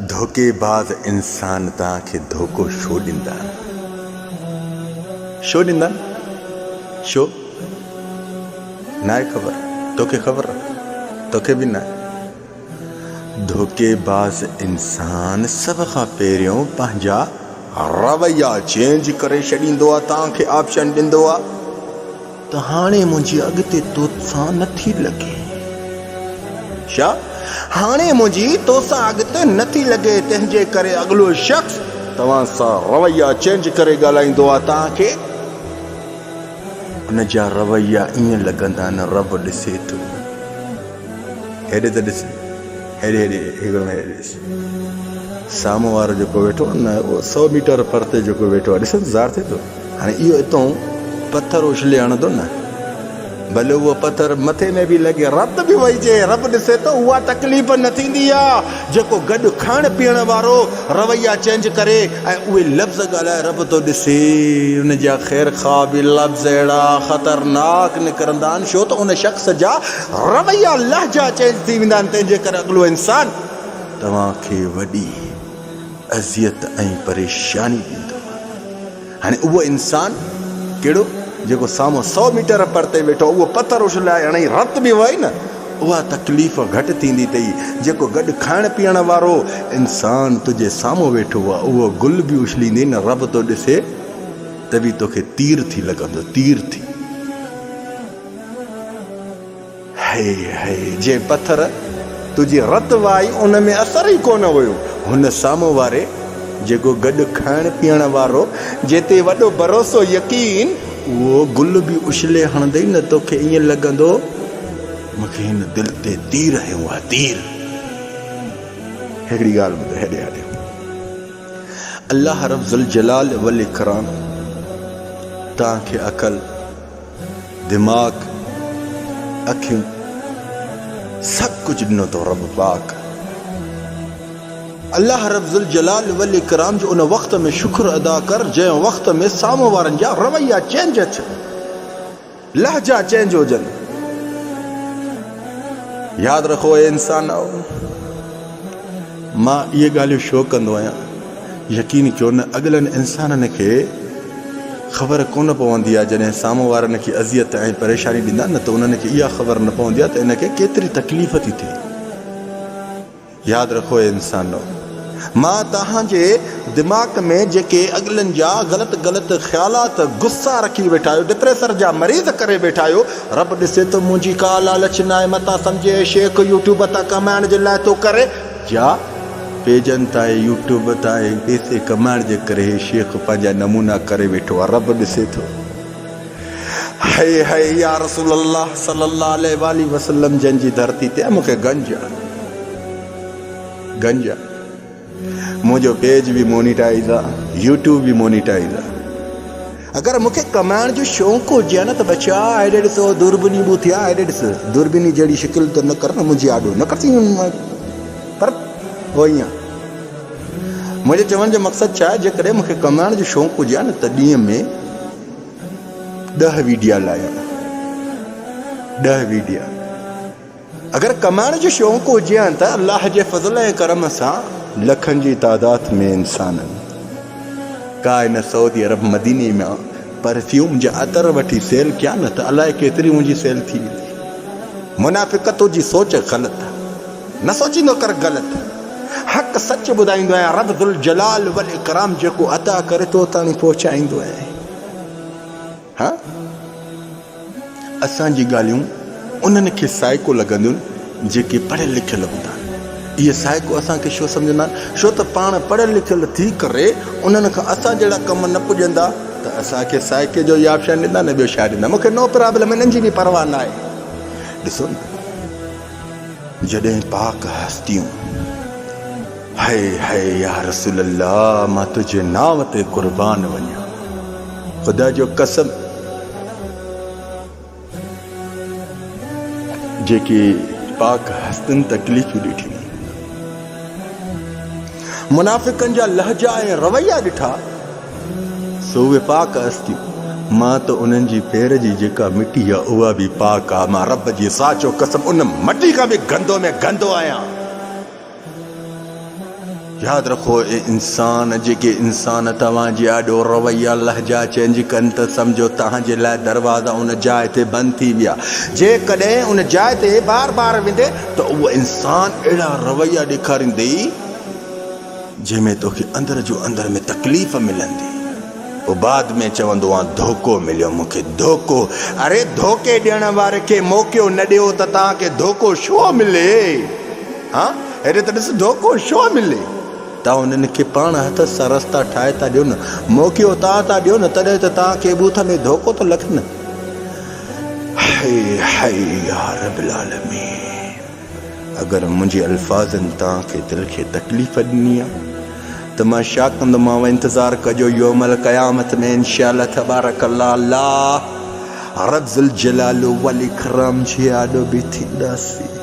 धोखेबाज़ इंसान तव्हांखे धोखो छो ॾींदा छो ॾींदा छो न आहे ख़बर तोखे ख़बर तोखे बि न आहे धोखेबाज़ इंसान सभ खां पहिरियों पंहिंजा रवैया चेंज करे छॾींदो आहे तव्हांखे ऑप्शन ॾींदो आहे त हाणे मुंहिंजी अॻिते तोसां नथी लॻे छा हाणे मुंहिंजी तोसां अॻिते नथी लॻे तंहिंजे करे अॻिलो शख़्स तव्हां सां रवैया चेंज करे ॻाल्हाईंदो आहे तव्हांखे उन जा रवैया ईअं लॻंदा आहिनि रब ॾिसे थो हेॾे त ॾिस हेॾे हेॾे ॾिस साम्हूं वारो जेको वेठो आहे न उहो 100 मीटर परते जेको वेठो आहे ॾिस ज़ाहिर थिए थो हाणे इहो हितां पथर उछले हणंदो न भले उहो पथर मथे में बि लॻे रत बि वहिजे रब ॾिसे थो उहा तकलीफ़ न थींदी आहे जेको गॾु खाइण पीअण वारो रवैया चेंज करे ऐं उहे लफ़्ज़ ॻाल्हाए रब थो ॾिसे उन जा ख़ैर ख़्वाह बि लफ़्ज़ अहिड़ा ख़तरनाक निकिरंदा आहिनि छो त उन शख़्स जा रवैया लहजा चेंज थी वेंदा आहिनि तंहिंजे करे अॻिलो इंसान तव्हांखे वॾी अज़ियत ऐं परेशानी ॾींदो हाणे उहो इंसान कहिड़ो जेको साम्हूं 100 मीटर परते वेठो उहो पथर उछलाए हणे रत बि वही न उहा तकलीफ़ घटि थींदी अथई जेको गॾु खाइण पीअण वारो इंसान तुंहिंजे साम्हूं वेठो आहे उहो गुल बि उछलींदे न रब थो ॾिसे त बि तोखे तीर थी लॻंदो तीर थी हे जे पथर तुंहिंजी रत वाई उन में असर ई कोन हुयो हुन साम्हूं वारे जेको गॾु खाइण पीअण वारो जिते वॾो भरोसो यकीन उहो गुल बि उछले हणंदे न तोखे ईअं लॻंदो मूंखे हिन दिलि ते तीर हयो आहे तीर हिकिड़ी ॻाल्हि ॿुधो हेॾे हेॾे अल्लाह रब ज़ुल जलाल वल इकराम तव्हांखे अक़ल दिमाग़ अखियूं सभु कुझु ॾिनो अथव रब पाक अल्लाह रब ज़ुल जलाल वल इकराम जो उन वक़्त में शुक्र अदा कर जंहिं वक़्त में साम्हूं वारनि जा रवैया चेंज अचनि लहजा चेंज हुजनि यादि रखो ए इंसान मां इहे ॻाल्हियूं छो कंदो आहियां यकीन कयो न अॻिलनि इंसाननि खे ख़बर कोन पवंदी आहे जॾहिं साम्हूं वारनि खे अज़ियत ऐं परेशानी ॾींदा न त उन्हनि खे इहा ख़बर न पवंदी आहे त इनखे केतिरी तकलीफ़ थी थिए यादि रखो इंसान मां तव्हांजे दिमाग़ में जेके अॻिलनि जा ग़लति ख़्यालात गुस्सा रखी वेठा आहियो डिप्रेशन जा मरीज़ करे वेठा आहियो रब ॾिसे थो मुंहिंजी का लालच न आहे मतां सम्झे शेख यूट्यूब तां कमाइण जे लाइ थो करे जा पेजनि तां यूट्यूब तां पैसे कमाइण जे करे शेख पंहिंजा नमूना करे वेठो आहे रब ॾिसे थो है या रसूल अल्लाह सल्लल्लाहु अलैहि वसल्लम जंहिंजी धरती ते मूंखे गंज आहे मुंहिंजो पेज बि मोनिटाइज़ आहे यूट्यूब बि मोनिटाइज़ आहे अगरि मूंखे कमाइण जो शौक़ु हुजे हा न त बचा हेॾे ॾिसो दूरबीनी बि थिया हेॾे ॾिस दूरबीनी जहिड़ी शिकिल त न कर न मुंहिंजी आॾो न करती पर उहो ईअं मुंहिंजे चवण जो मक़सदु छा आहे जेकॾहिं मूंखे कमाइण जो शौक़ु हुजे हा न त ॾींहं में 10 वीडिया लाहियां 10 वीडिया अगरि कमाइण जो शौक़ु हुजे हा त अलाह जे फज़ल ऐं करम सां लखनि जी तादाद में इंसाननि का इन सऊदी अरब मदीने में परफ्यूम जा अतर वठी सेल कया न त अलाए केतिरी मुंहिंजी सेल थी वेंदी मुनाफ़िक़त जी सोच ग़लति आहे न सोचींदो कर ग़लति हक़ सच ॿुधाईंदो आहियां रब ज़ुल जलाल वल इकराम जेको अता करे तो ताणी पहुचाईंदो आहे हा असांजी ॻाल्हियूं उन्हनि खे साइको लॻंदियूं जेके पढ़ियल लिखियल हूंदा इहे साइको असांखे छो सम्झंदा छो त पाण पढ़ियल लिखियल थी करे उन्हनि खां असां जहिड़ा कम न पुॼंदा त असांखे साइके जो इहा ऑप्शन ॾींदा न ॿियो छा ॾींदा मूंखे नो प्रॉब्लम इन्हनि जी बि परवाह न आहे ॾिसो न जॾहिं पाक हस्तियूं है या रसूल अल्लाह मां तुंहिंजे नाम ते क़ुर्बान वञा ख़ुदा जो कसम जेके पाक हस्तनि तकलीफ़ूं ॾिठियूं मुनाफ़िकनि जा लहजा ऐं रवैया ॾिठा सो उहे पाक हस्तियूं मां त उन्हनि जी पैर जी जेका मिटी आहे उहा बि पाक आहे मां रब जी साचो कसम उन मटी खां बि गंदो में गंदो आहियां याद रखो इंसान जेके इंसान तव्हांजे आॾो रवैया लहजा चेंज कनि त सम्झो तव्हांजे लाइ दरवाज़ा उन जाइ ते बंदि थी विया। जेकॾहिं उन जाइ ते बार बार वेंदे त उहो इंसान अहिड़ा रवैया ॾेखारींदई जंहिंमें तोखे अंदर जो अंदर में तकलीफ़ मिलंदी। पोइ बाद में चवंदो आहे धोखो मिलियो मूंखे, धोखो। अरे धोखे ॾियण वारे खे मौक़ो न ॾियो त तव्हांखे धोखो छो मिले? हा हेॾे त ॾिस धोखो छो मिले? तव्हां उन्हनि खे पाण हथ सां रस्ता ठाहे था ॾियो न, मौक़ो तव्हां था ॾियो न, तॾहिं त तव्हांखे बूथ में धोखो थो लॻे न। हाय या रब्बिल आलमीन, अगरि मुंहिंजे अल्फाज़नि तव्हांखे दिलि खे तकलीफ़ ॾिनी आहे त मां छा कंदोमांव? इंतज़ारु कजो यौमल क़यामत में इंशाअल्लाह तबारक अल्लाह रब ज़ुल जलाल वल इकराम जे आॾो बि थींदासीं।